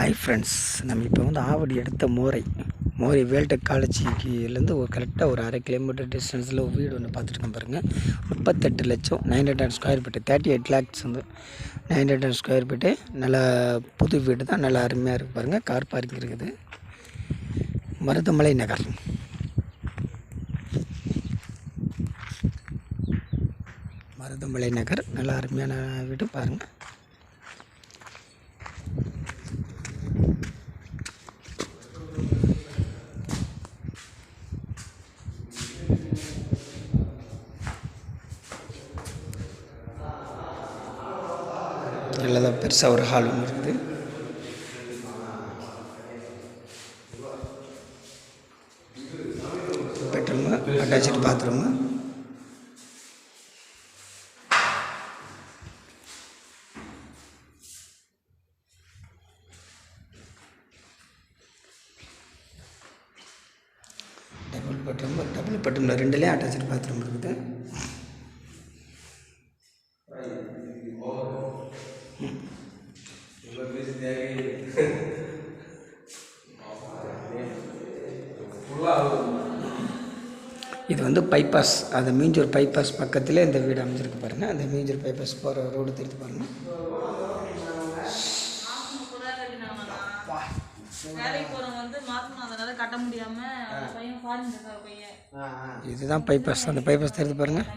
Hi friends, நம்ம இப்போ வந்து ஆவடி அடுத்த மோரை வேல்டெக் காலேஜிலேருந்து ஒரு கரெக்டாக ஒரு 1/2 கிலோமீட்டர் டிஸ்டன்ஸில் ஒரு வீடு ஒன்று பார்த்துருக்கோம் பாருங்கள். 38 லட்சம், 900 ஸ்கொயர் ஃபீட்டு, 38 லேக்ஸ் வந்து 900 ஸ்கொயர் ஃபீட்டு. நல்லா புது வீடு தான், நல்லா அருமையாக இருக்குது பாருங்கள். கார் பார்க்கிங் இருக்குது. மருதமலை நகர். மருதமலை நகர் நல்லா அருமையான வீடு பாருங்கள். நல்லதாக பெருசாக ஒரு ஹால் ஒன்று இருக்குது. Bedroom, attach bathroom. டபுள் பெட்ரூமில் 2லேயும் அட்டாச்சு பாத்ரூம் இருக்குது. இது வந்து பைபாஸ், அந்த மீஞ்சூர் பைபாஸ் பக்கத்தில் இந்த வீடு அமைஞ்சிருக்கு பாருங்கள். அந்த மீஞ்சூர் பைபாஸ் போகிற ரோடு தெரிஞ்சு பாருங்கள். இதுதான் பைபாஸ், அந்த பைபாஸ் தெரிஞ்சு பாருங்கள்.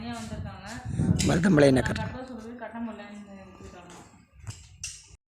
மருதமலை நகர்.